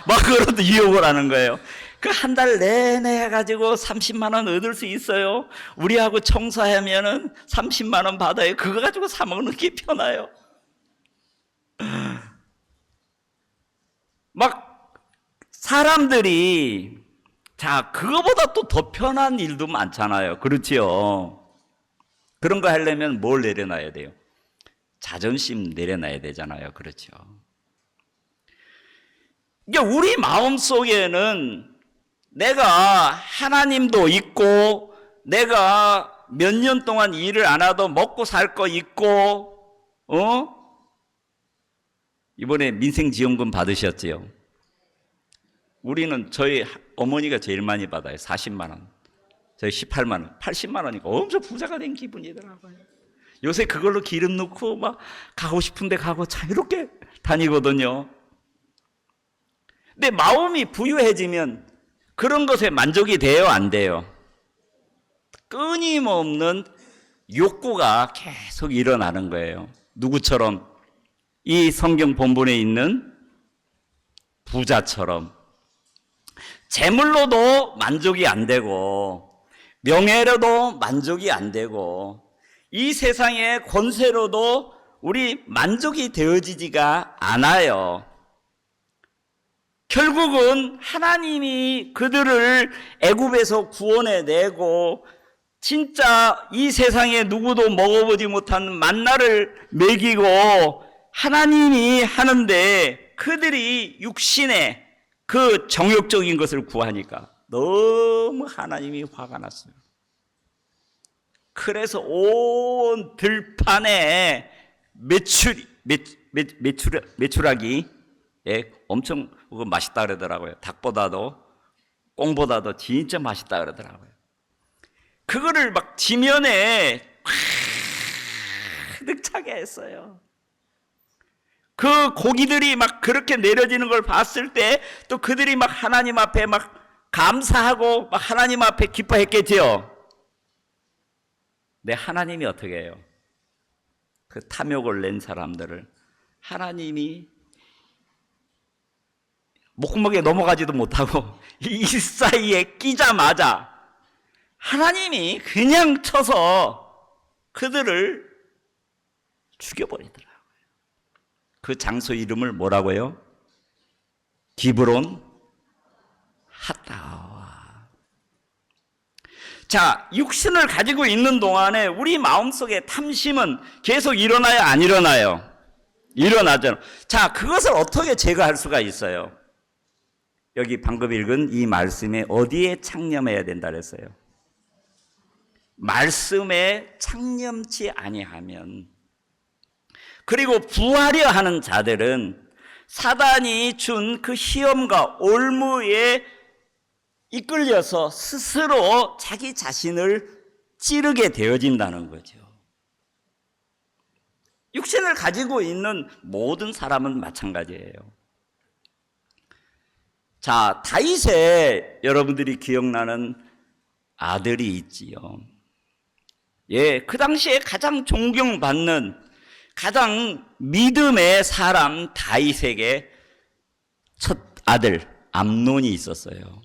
막 그런 유혹을 하는 거예요. 그 한 달 내내 해가지고 30만 원 얻을 수 있어요. 우리하고 청소하면은 30만 원 받아요. 그거 가지고 사 먹는 게 편해요. 막 사람들이 자 그거보다 또 더 편한 일도 많잖아요. 그렇지요. 그런 거 하려면 뭘 내려놔야 돼요? 자존심 내려놔야 되잖아요. 그렇죠. 그러니까 우리 마음속에는 내가 하나님도 있고 내가 몇 년 동안 일을 안 하도 먹고 살 거 있고 이번에 민생지원금 받으셨지요? 우리는 저희 어머니가 제일 많이 받아요. 40만 원. 저희 18만 원, 80만 원이니까 엄청 부자가 된 기분이더라고요. 요새 그걸로 기름 넣고 막 가고 싶은데 가고 자유롭게 다니거든요. 근데 마음이 부유해지면 그런 것에 만족이 돼요, 안 돼요? 끊임없는 욕구가 계속 일어나는 거예요. 누구처럼? 이 성경 본문에 있는 부자처럼. 재물로도 만족이 안 되고 명예로도 만족이 안 되고 이 세상의 권세로도 우리 만족이 되어지지가 않아요. 결국은 하나님이 그들을 애굽에서 구원해내고 진짜 이 세상에 누구도 먹어보지 못한 만나를 먹이고 하나님이 하는데 그들이 육신의 그 정욕적인 것을 구하니까 너무 하나님이 화가 났어요. 그래서 온 들판에 메추라기 엄청 맛있다 그러더라고요. 닭보다도 꽁보다도 진짜 맛있다 그러더라고요. 그거를 막 지면에 가득 차게 했어요. 그 고기들이 막 그렇게 내려지는 걸 봤을 때 또 그들이 막 하나님 앞에 막 감사하고 막 하나님 앞에 기뻐했겠지요. 네, 하나님이 어떻게 해요? 그 탐욕을 낸 사람들을 하나님이 목구멍에 넘어가지도 못하고 이 사이에 끼자마자 하나님이 그냥 쳐서 그들을 죽여버리더라고요. 그 장소 이름을 뭐라고요? 기브론 핫다와. 자, 육신을 가지고 있는 동안에 우리 마음속에 탐심은 계속 일어나요, 안 일어나요? 일어나죠. 자, 그것을 어떻게 제거할 수가 있어요? 여기 방금 읽은 이 말씀에 어디에 창념해야 된다 그랬어요? 말씀에 창념치 아니하면, 그리고 부하려 하는 자들은 사단이 준 그 시험과 올무에 이끌려서 스스로 자기 자신을 찌르게 되어진다는 거죠. 육신을 가지고 있는 모든 사람은 마찬가지예요. 자, 다윗의 여러분들이 기억나는 아들이 있지요. 예, 그 당시에 가장 존경받는 가장 믿음의 사람 다윗에게 첫 아들 암논이 있었어요.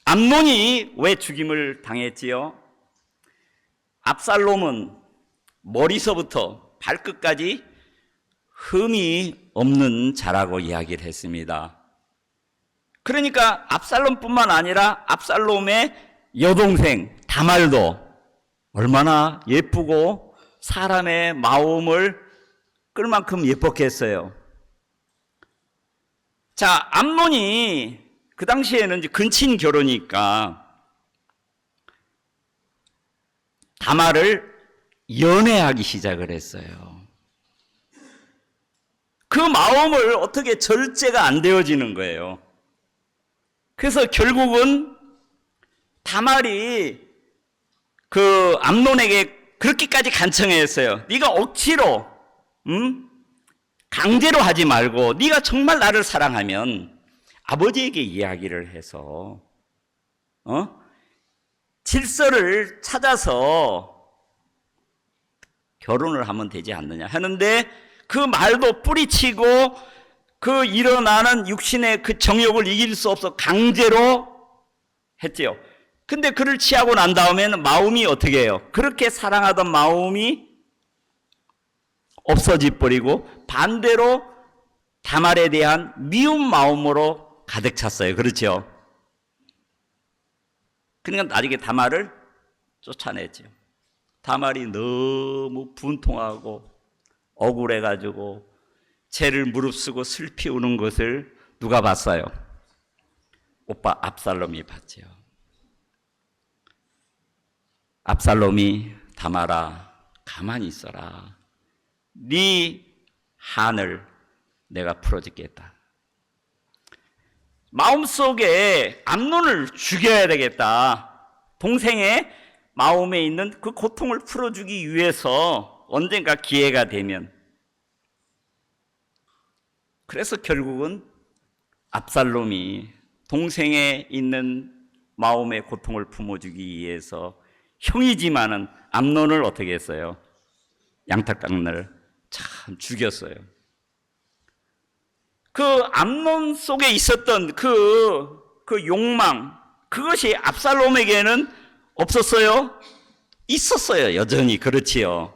암논이 왜 죽임을 당했지요? 압살롬은 머리서부터 발끝까지 흠이 없는 자라고 이야기를 했습니다. 그러니까 압살롬뿐만 아니라 압살롬의 여동생 다말도 얼마나 예쁘고 사람의 마음을 끌 만큼 예뻤겠어요. 자, 암논이 그 당시에는 이제 근친 결혼이니까 다말을 연애하기 시작을 했어요. 그 마음을 어떻게 절제가 안 되어지는 거예요. 그래서 결국은 다말이 그 암논에게 그렇게까지 간청했어요. 네가 억지로 강제로 하지 말고 네가 정말 나를 사랑하면 아버지에게 이야기를 해서 질서를 찾아서 결혼을 하면 되지 않느냐 하는데, 그 말도 뿌리치고 그 일어나는 육신의 그 정욕을 이길 수 없어 강제로 했지요. 근데 그를 취하고 난 다음에는 마음이 어떻게 해요? 그렇게 사랑하던 마음이 없어져 버리고 반대로 다말에 대한 미운 마음으로 가득 찼어요. 그렇죠? 그러니까 나중에 다말을 쫓아냈죠. 다말이 너무 분통하고 억울해가지고 죄를 무릅쓰고 슬피 우는 것을 누가 봤어요? 오빠 압살롬이 봤죠. 압살롬이 다말아 가만히 있어라. 네 한을 내가 풀어주겠다. 마음속에 암논을 죽여야 되겠다. 동생의 마음에 있는 그 고통을 풀어주기 위해서 언젠가 기회가 되면. 그래서 결국은 압살롬이 동생에 있는 마음의 고통을 품어주기 위해서 형이지만은 암논을 어떻게 했어요? 양탁강을 참 죽였어요. 그 암논 속에 있었던 그 욕망, 그것이 압살롬에게는 없었어요? 있었어요. 여전히. 그렇지요.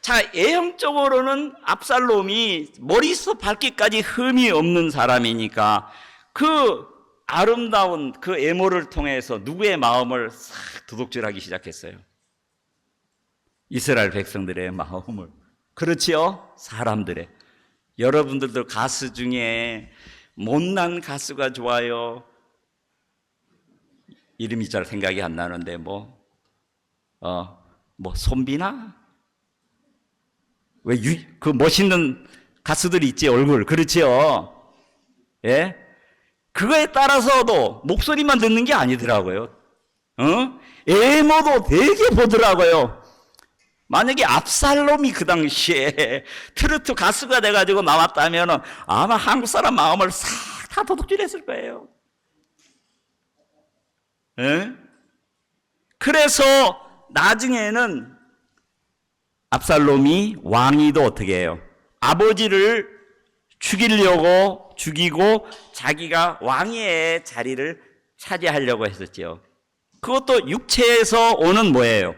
자, 예형적으로는 압살롬이 머리부터 발끝까지 흠이 없는 사람이니까 그 아름다운 그 애모를 통해서 누구의 마음을 싹 도둑질하기 시작했어요? 이스라엘 백성들의 마음을. 그렇지요? 사람들의. 여러분들도 가수 중에 못난 가수가 좋아요? 이름이 잘 생각이 안 나는데 손비나? 그 멋있는 가수들이 있지, 얼굴. 그렇지요? 예? 그거에 따라서도 목소리만 듣는 게 아니더라고요. 애모도 되게 보더라고요. 만약에 압살롬이 그 당시에 트로트 가수가 돼가지고 나왔다면 아마 한국 사람 마음을 싹 다 도둑질했을 거예요. 예? 그래서 나중에는 압살롬이 왕위도 어떻게 해요? 아버지를 죽이고 자기가 왕위의 자리를 차지하려고 했었죠. 그것도 육체에서 오는 뭐예요?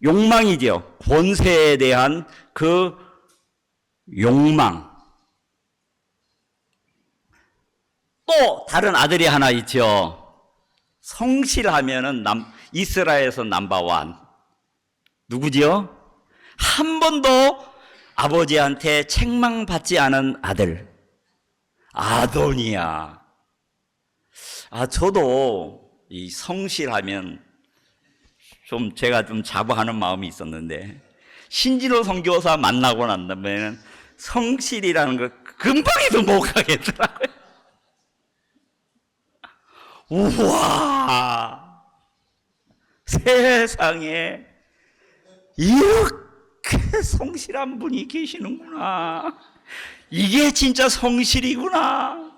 욕망이죠. 권세에 대한 그 욕망. 또 다른 아들이 하나 있죠. 성실하면은 이스라엘에서 넘버원. 누구지요? 한 번도 아버지한테 책망받지 않은 아들. 아도니아. 저도 이 성실하면 제가 좀 자부하는 마음이 있었는데, 신진호 선교사 만나고 난 다음에는 성실이라는 거 금방에도 못 가겠더라고요. 우와, 세상에 이렇게 성실한 분이 계시는구나. 이게 진짜 성실이구나.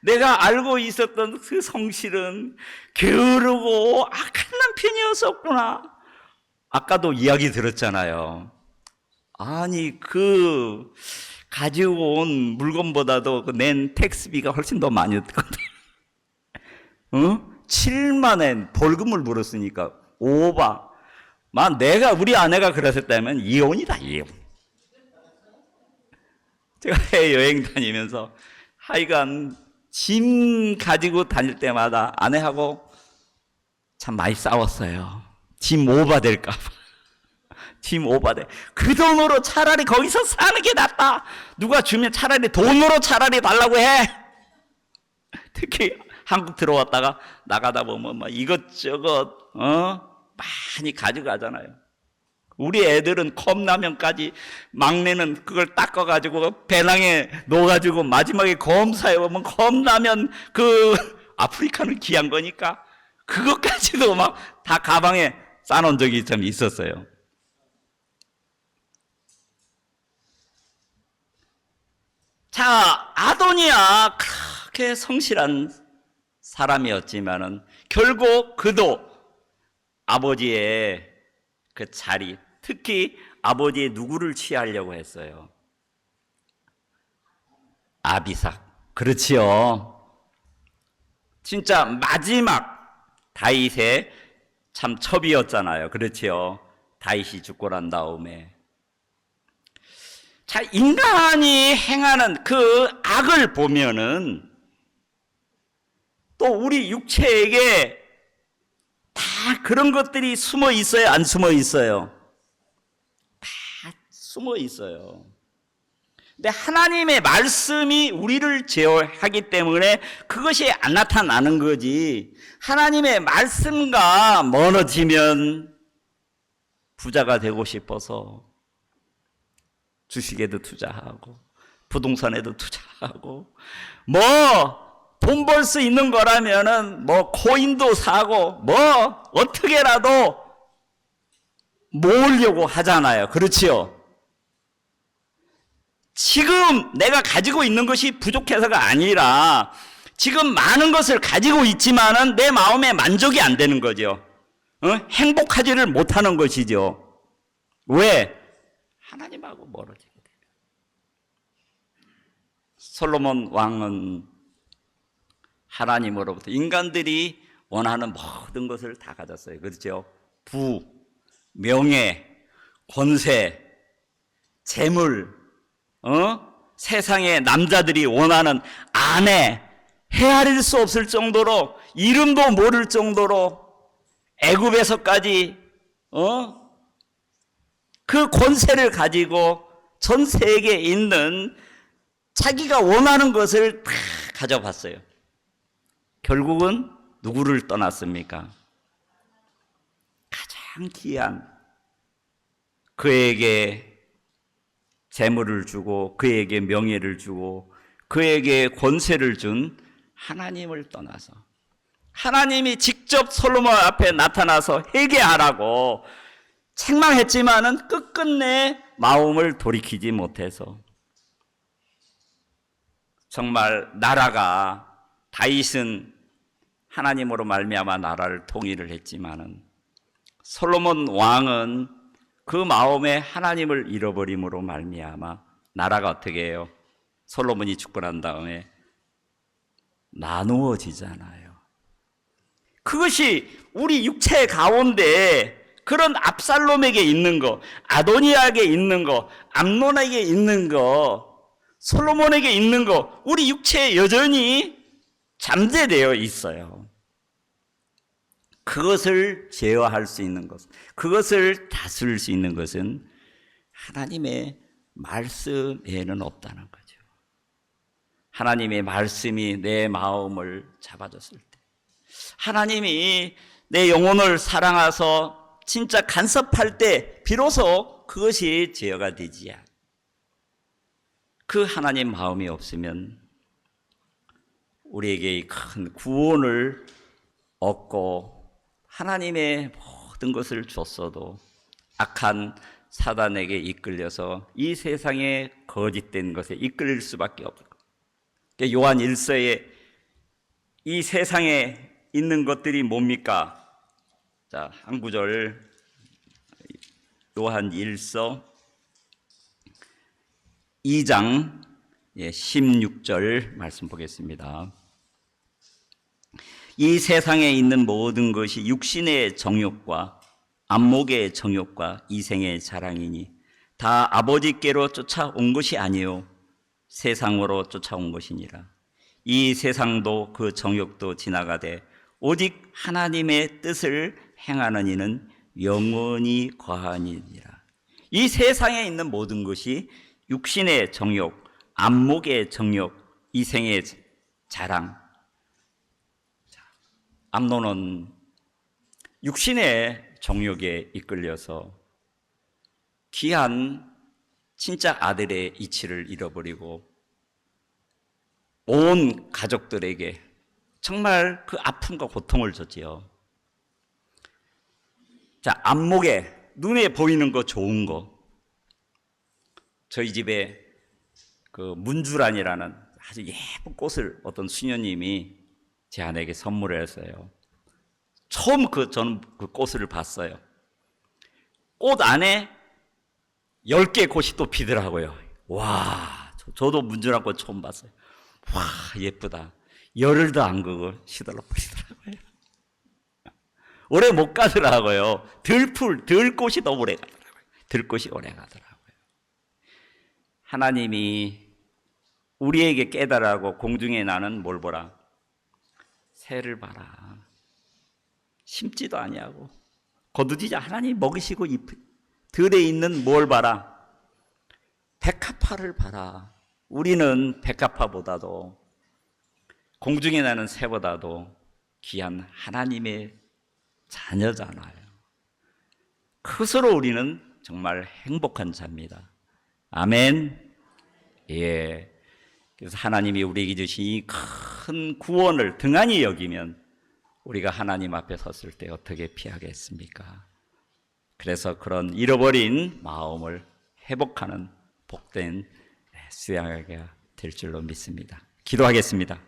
내가 알고 있었던 그 성실은 게으르고 악한 남편이었었구나. 아까도 이야기 들었잖아요. 아니, 가지고 온 물건보다도 낸 택스비가 훨씬 더 많이 들거든. 7만엔 벌금을 물었으니까 오바. 우리 아내가 그랬었다면 이혼이다, 이혼. 제가 여행 다니면서 하여간 짐 가지고 다닐 때마다 아내하고 참 많이 싸웠어요. 짐 오바될까 봐. 짐 오바돼. 그 돈으로 차라리 거기서 사는 게 낫다. 누가 주면 차라리 돈으로 차라리 달라고 해. 특히 한국 들어왔다가 나가다 보면 막 이것저것 많이 가져가잖아요. 우리 애들은 컵라면까지, 막내는 그걸 닦아가지고 배낭에 넣어가지고 마지막에 검사해 보면 컵라면 아프리카는 귀한 거니까 그것까지도 막 다 가방에 싸놓은 적이 좀 있었어요. 자, 아도니아 그렇게 성실한 사람이었지만은 결국 그도 아버지의 그 자리, 특히 아버지의 누구를 취하려고 했어요? 아비삭. 그렇지요. 진짜 마지막 다윗의 참 첩이었잖아요. 그렇지요. 다윗이 죽고 난 다음에. 자, 인간이 행하는 그 악을 보면은 또 우리 육체에게 다 그런 것들이 숨어 있어요? 안 숨어 있어요? 다 숨어 있어요. 근데 하나님의 말씀이 우리를 제어하기 때문에 그것이 안 나타나는 거지. 하나님의 말씀과 멀어지면 부자가 되고 싶어서 주식에도 투자하고 부동산에도 투자하고 돈 벌 수 있는 거라면은 코인도 사고 어떻게라도 모으려고 하잖아요. 그렇지요? 지금 내가 가지고 있는 것이 부족해서가 아니라 지금 많은 것을 가지고 있지만은 내 마음에 만족이 안 되는 거죠. 행복하지를 못하는 것이죠. 왜? 하나님하고 멀어지게 돼요. 솔로몬 왕은 하나님으로부터 인간들이 원하는 모든 것을 다 가졌어요. 그렇죠? 부, 명예, 권세, 재물, 세상의 남자들이 원하는 아내, 헤아릴 수 없을 정도로, 이름도 모를 정도로 애굽에서까지 그 권세를 가지고 전 세계에 있는 자기가 원하는 것을 다 가져봤어요. 결국은 누구를 떠났습니까? 가장 귀한, 그에게 재물을 주고 그에게 명예를 주고 그에게 권세를 준 하나님을 떠나서, 하나님이 직접 솔로몬 앞에 나타나서 회개하라고 책망했지만은 끝끝내 마음을 돌이키지 못해서, 정말 나라가, 다윗은 하나님으로 말미암아 나라를 통일을 했지만은 솔로몬 왕은 그 마음에 하나님을 잃어버림으로 말미암아 나라가 어떻게 해요? 솔로몬이 죽고 난 다음에 나누어지잖아요. 그것이 우리 육체 가운데 그런 압살롬에게 있는 거, 아도니아에게 있는 거, 암논에게 있는 거, 솔로몬에게 있는 거, 우리 육체에 여전히 잠재되어 있어요. 그것을 제어할 수 있는 것, 그것을 다스릴 수 있는 것은 하나님의 말씀에는 없다는 거죠. 하나님의 말씀이 내 마음을 잡아줬을 때, 하나님이 내 영혼을 사랑하서 진짜 간섭할 때 비로소 그것이 제어가 되지 않아요. 그 하나님 마음이 없으면 우리에게 큰 구원을 얻고 하나님의 모든 것을 줬어도 악한 사단에게 이끌려서 이 세상의 거짓된 것에 이끌릴 수밖에 없고, 요한 1서에 이 세상에 있는 것들이 뭡니까? 자, 한 구절, 요한 1서 2장 16절 말씀 보겠습니다. 이 세상에 있는 모든 것이 육신의 정욕과 안목의 정욕과 이생의 자랑이니 다 아버지께로 쫓아온 것이 아니요 세상으로 쫓아온 것이니라. 이 세상도 그 정욕도 지나가되 오직 하나님의 뜻을 행하는 이는 영원히 거하니라. 이 세상에 있는 모든 것이 육신의 정욕, 안목의 정욕, 이생의 자랑. 암논은 육신의 정욕에 이끌려서 귀한 진짜 아들의 이치를 잃어버리고 온 가족들에게 정말 그 아픔과 고통을 줬지요. 자, 안목에 눈에 보이는 거 좋은 거. 저희 집에 그 문주란이라는 아주 예쁜 꽃을 어떤 수녀님이 제 아내에게 선물을 했어요. 처음 저는 그 꽃을 봤어요. 꽃 안에 10개의 꽃이 또 피더라고요. 와, 저도 문주란 꽃 처음 봤어요. 와, 예쁘다. 열흘도 안 그거 시들러 버리더라고요. 오래 못 가더라고요. 들꽃이 너무 오래 가더라고요. 들꽃이 오래 가더라고요. 하나님이 우리에게 깨달으라고 공중에 나는 뭘 보라? 새를 봐라. 심지도 아니하고 거두지지 하나님 먹이시고 들에 있는 뭘 봐라? 백합화를 봐라. 우리는 백합화보다도 공중에 나는 새보다도 귀한 하나님의 자녀잖아요. 그것으로 우리는 정말 행복한 자입니다. 아멘. 예. 그래서 하나님이 우리에게 주신 이 큰 구원을 등한히 여기면 우리가 하나님 앞에 섰을 때 어떻게 피하겠습니까? 그래서 그런 잃어버린 마음을 회복하는 복된 수양회가 될 줄로 믿습니다. 기도하겠습니다.